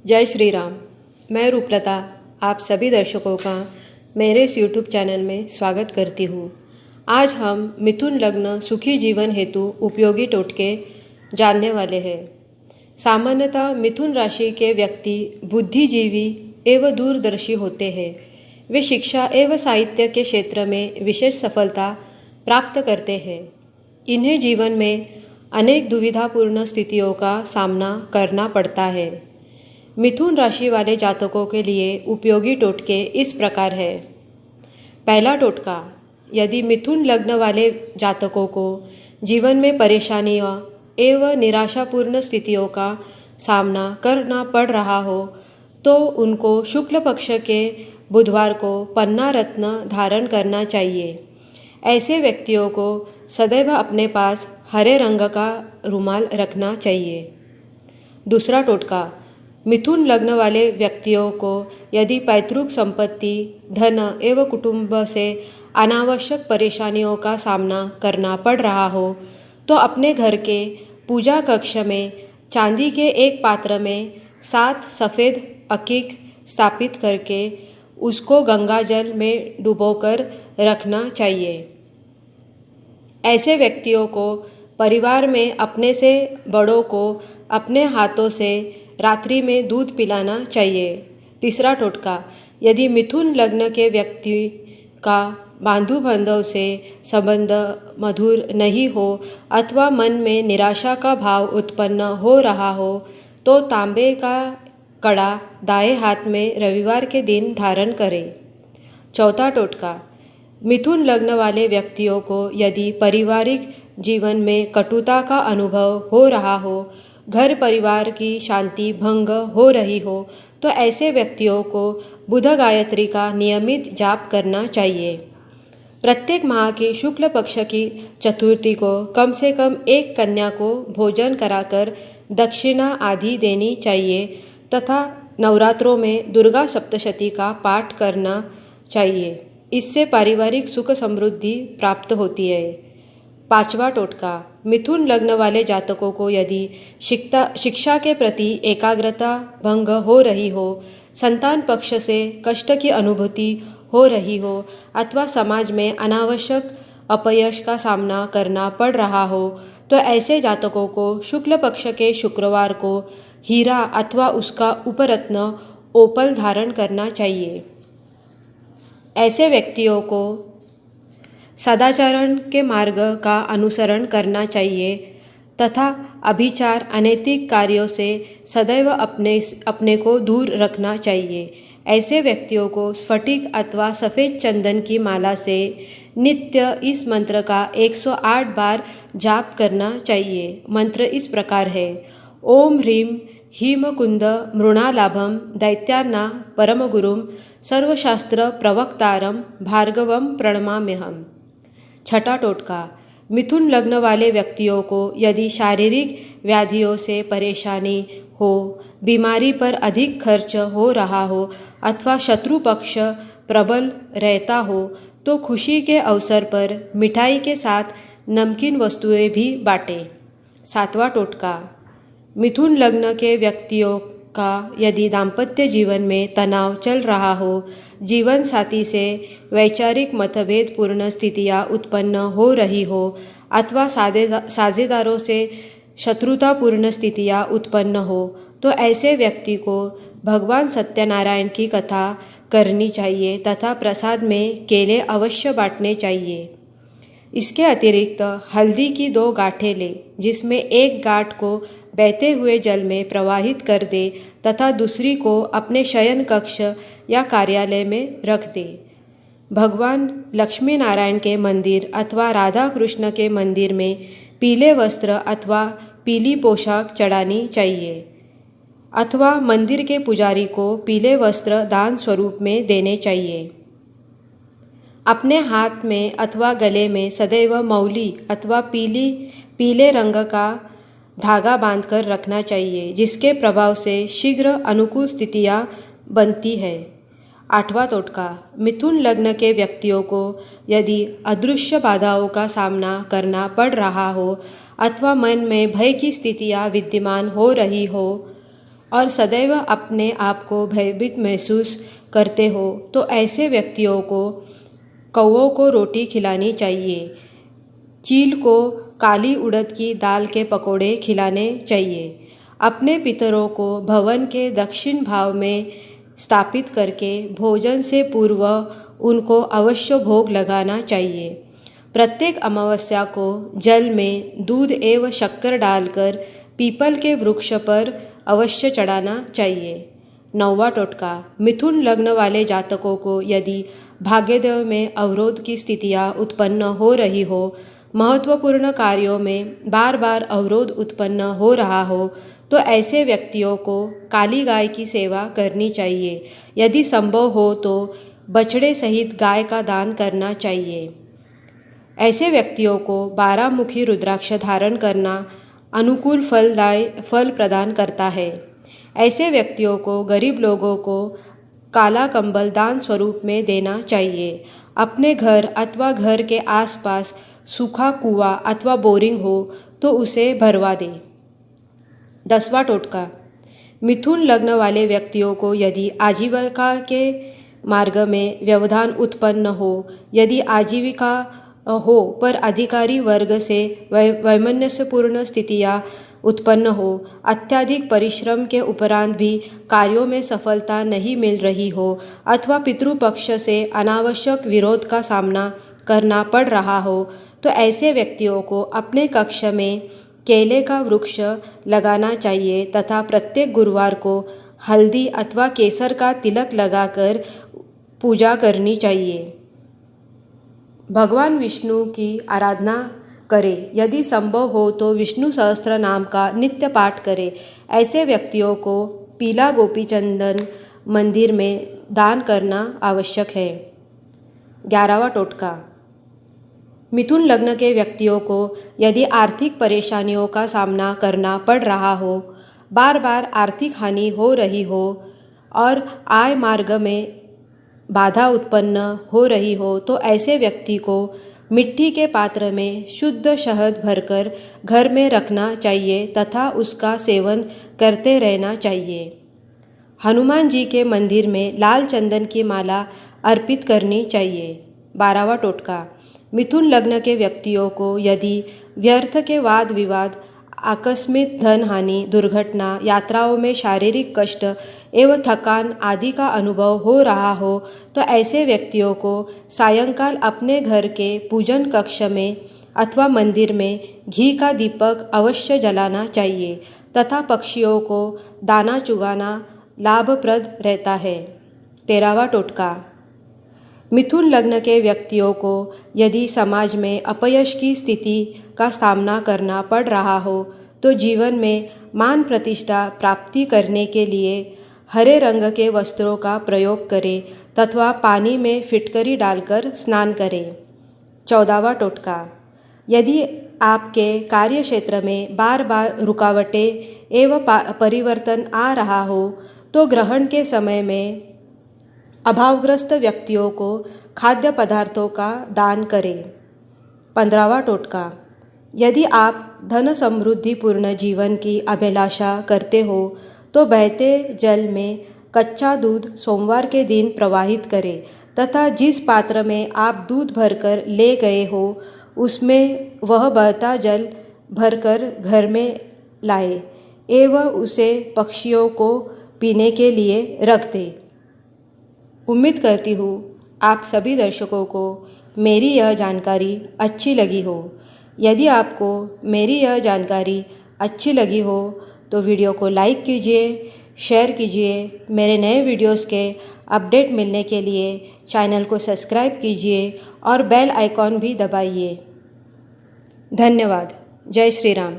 जय श्री राम। मैं रूपलता आप सभी दर्शकों का मेरे इस यूट्यूब चैनल में स्वागत करती हूँ। आज हम मिथुन लग्न सुखी जीवन हेतु उपयोगी टोटके जानने वाले हैं। सामान्यतः मिथुन राशि के व्यक्ति बुद्धिजीवी एवं दूरदर्शी होते हैं। वे शिक्षा एवं साहित्य के क्षेत्र में विशेष सफलता प्राप्त करते हैं। इन्हें जीवन में अनेक दुविधापूर्ण स्थितियों का सामना करना पड़ता है। मिथुन राशि वाले जातकों के लिए उपयोगी टोटके इस प्रकार है। पहला टोटका, यदि मिथुन लग्न वाले जातकों को जीवन में परेशानियों एवं निराशापूर्ण स्थितियों का सामना करना पड़ रहा हो तो उनको शुक्ल पक्ष के बुधवार को पन्ना रत्न धारण करना चाहिए। ऐसे व्यक्तियों को सदैव अपने पास हरे रंग का रुमाल रखना चाहिए। दूसरा टोटका, मिथुन लग्न वाले व्यक्तियों को यदि पैतृक संपत्ति, धन एवं कुटुंब से अनावश्यक परेशानियों का सामना करना पड़ रहा हो तो अपने घर के पूजा कक्ष में चांदी के एक पात्र में 7 सफ़ेद अकीक स्थापित करके उसको गंगा जल में डुबोकर रखना चाहिए। ऐसे व्यक्तियों को परिवार में अपने से बड़ों को अपने हाथों से रात्रि में दूध पिलाना चाहिए। तीसरा टोटका, यदि मिथुन लग्न के व्यक्ति का बांधु बांधव से संबंध मधुर नहीं हो अथवा मन में निराशा का भाव उत्पन्न हो रहा हो तो तांबे का कड़ा दाएं हाथ में रविवार के दिन धारण करें। चौथा टोटका, मिथुन लग्न वाले व्यक्तियों को यदि पारिवारिक जीवन में कटुता का अनुभव हो रहा हो, घर परिवार की शांति भंग हो रही हो तो ऐसे व्यक्तियों को बुध गायत्री का नियमित जाप करना चाहिए। प्रत्येक माह की शुक्ल पक्ष की चतुर्थी को कम से कम एक कन्या को भोजन कराकर दक्षिणा आदि देनी चाहिए तथा नवरात्रों में दुर्गा सप्तशती का पाठ करना चाहिए। इससे पारिवारिक सुख समृद्धि प्राप्त होती है। पांचवा टोटका, मिथुन लग्न वाले जातकों को यदि शिक्षा के प्रति एकाग्रता भंग हो रही हो, संतान पक्ष से कष्ट की अनुभूति हो रही हो अथवा समाज में अनावश्यक अपयश का सामना करना पड़ रहा हो तो ऐसे जातकों को शुक्ल पक्ष के शुक्रवार को हीरा अथवा उसका उपरत्न ओपल धारण करना चाहिए। ऐसे व्यक्तियों को सदाचरण के मार्ग का अनुसरण करना चाहिए तथा अभिचार अनैतिक कार्यों से सदैव अपने को दूर रखना चाहिए। ऐसे व्यक्तियों को स्फटिक अथवा सफ़ेद चंदन की माला से नित्य इस मंत्र का 108 बार जाप करना चाहिए। मंत्र इस प्रकार है: ओम ह्रीं हीमकुंद मृणालाभम दैत्याना परमगुरुम सर्वशास्त्र प्रवक्तारम भार्गवम प्रणमाम्यहम्। छठा टोटका, मिथुन लग्न वाले व्यक्तियों को यदि शारीरिक व्याधियों से परेशानी हो, बीमारी पर अधिक खर्च हो रहा हो अथवा शत्रु पक्ष प्रबल रहता हो तो खुशी के अवसर पर मिठाई के साथ नमकीन वस्तुएं भी बांटें। सातवां टोटका, मिथुन लग्न के व्यक्तियों का यदि दाम्पत्य जीवन में तनाव चल रहा हो, जीवन साथी से वैचारिक मतभेद पूर्ण स्थितियाँ उत्पन्न हो रही हो अथवा साझेदारों से शत्रुतापूर्ण स्थितियाँ उत्पन्न हो तो ऐसे व्यक्ति को भगवान सत्यनारायण की कथा करनी चाहिए तथा प्रसाद में केले अवश्य बांटने चाहिए। इसके अतिरिक्त हल्दी की 2 गांठें ले, जिसमें एक गांठ को बहते हुए जल में प्रवाहित कर दे तथा दूसरी को अपने शयन कक्ष या कार्यालय में रख दे। भगवान लक्ष्मी नारायण के मंदिर अथवा राधा कृष्ण के मंदिर में पीले वस्त्र अथवा पीली पोशाक चढ़ानी चाहिए अथवा मंदिर के पुजारी को पीले वस्त्र दान स्वरूप में देने चाहिए। अपने हाथ में अथवा गले में सदैव मौली अथवा पीले रंग का धागा बांधकर रखना चाहिए, जिसके प्रभाव से शीघ्र अनुकूल स्थितियाँ बनती है। आठवां टोटका, मिथुन लग्न के व्यक्तियों को यदि अदृश्य बाधाओं का सामना करना पड़ रहा हो अथवा मन में भय की स्थितियाँ विद्यमान हो रही हो और सदैव अपने आप को भयभीत महसूस करते हो तो ऐसे व्यक्तियों को कौवों को रोटी खिलानी चाहिए। चील को काली उड़द की दाल के पकोड़े खिलाने चाहिए। अपने पितरों को भवन के दक्षिण भाग में स्थापित करके भोजन से पूर्व उनको अवश्य भोग लगाना चाहिए। प्रत्येक अमावस्या को जल में दूध एवं शक्कर डालकर पीपल के वृक्ष पर अवश्य चढ़ाना चाहिए। 9वां टोटका, मिथुन लग्न वाले जातकों को यदि भाग्योदय में अवरोध की स्थितियां उत्पन्न हो रही हो, महत्वपूर्ण कार्यों में बार बार अवरोध उत्पन्न हो रहा हो, तो ऐसे व्यक्तियों को काली गाय की सेवा करनी चाहिए। यदि संभव हो तो बछड़े सहित गाय का दान करना चाहिए। ऐसे व्यक्तियों को 12 मुखी रुद्राक्ष धारण करना अनुकूल फल प्रदान करता है। ऐसे व्यक्तियों को गरीब लोगों को काला कंबल दान स्वरूप में देना चाहिए। अपने घर अथवा घर के आसपास सूखा कुआं अथवा बोरिंग हो तो उसे भरवा दे। 10वां टोटका, मिथुन लग्न वाले व्यक्तियों को यदि आजीविका के मार्ग में व्यवधान उत्पन्न हो, यदि आजीविका हो पर अधिकारी वर्ग से वैमनस्यपूर्ण स्थितियां उत्पन्न हो, अत्यधिक परिश्रम के उपरांत भी कार्यों में सफलता नहीं मिल रही हो, अथवा पितृपक्ष से अनावश्यक विरोध का सामना करना पड़ रहा हो, तो ऐसे व्यक्तियों को अपने कक्ष में केले का वृक्ष लगाना चाहिए तथा प्रत्येक गुरुवार को हल्दी अथवा केसर का तिलक लगाकर पूजा करनी चाहिए। भगवान विष्णु की आराधना करें। यदि संभव हो तो विष्णु सहस्त्र नाम का नित्य पाठ करें। ऐसे व्यक्तियों को पीला गोपी चंदन मंदिर में दान करना आवश्यक है। 11वां टोटका, मिथुन लग्न के व्यक्तियों को यदि आर्थिक परेशानियों का सामना करना पड़ रहा हो, बार बार आर्थिक हानि हो रही हो और आय मार्ग में बाधा उत्पन्न हो रही हो, तो ऐसे व्यक्ति को मिट्टी के पात्र में शुद्ध शहद भरकर घर में रखना चाहिए तथा उसका सेवन करते रहना चाहिए। हनुमान जी के मंदिर में लाल चंदन की माला अर्पित करनी चाहिए। 12वां टोटका, मिथुन लग्न के व्यक्तियों को यदि व्यर्थ के वाद विवाद, आकस्मिक धन हानि, दुर्घटना, यात्राओं में शारीरिक कष्ट एवं थकान आदि का अनुभव हो रहा हो, तो ऐसे व्यक्तियों को सायंकाल अपने घर के पूजन कक्ष में अथवा मंदिर में घी का दीपक अवश्य जलाना चाहिए तथा पक्षियों को दाना चुगाना लाभप्रद रहता है। 13वां टोटका, मिथुन लग्न के व्यक्तियों को यदि समाज में अपयश की स्थिति का सामना करना पड़ रहा हो, तो जीवन में मान प्रतिष्ठा प्राप्ति करने के लिए हरे रंग के वस्त्रों का प्रयोग करें तथा पानी में फिटकरी डालकर स्नान करें। 14वां टोटका, यदि आपके कार्य क्षेत्र में बार बार रुकावटें एवं परिवर्तन आ रहा हो, तो ग्रहण के समय में अभावग्रस्त व्यक्तियों को खाद्य पदार्थों का दान करें। 15वां टोटका, यदि आप धन समृद्धिपूर्ण जीवन की अभिलाषा करते हो, तो बहते जल में कच्चा दूध सोमवार के दिन प्रवाहित करें तथा जिस पात्र में आप दूध भरकर ले गए हो, उसमें वह बहता जल भरकर घर में लाए एवं उसे पक्षियों को पीने के लिए रख दें। उम्मीद करती हूँ आप सभी दर्शकों को मेरी यह जानकारी अच्छी लगी हो। यदि आपको मेरी यह जानकारी अच्छी लगी हो तो वीडियो को लाइक कीजिए, शेयर कीजिए। मेरे नए वीडियोस के अपडेट मिलने के लिए चैनल को सब्सक्राइब कीजिए और बेल आइकॉन भी दबाइए। धन्यवाद। जय श्री राम।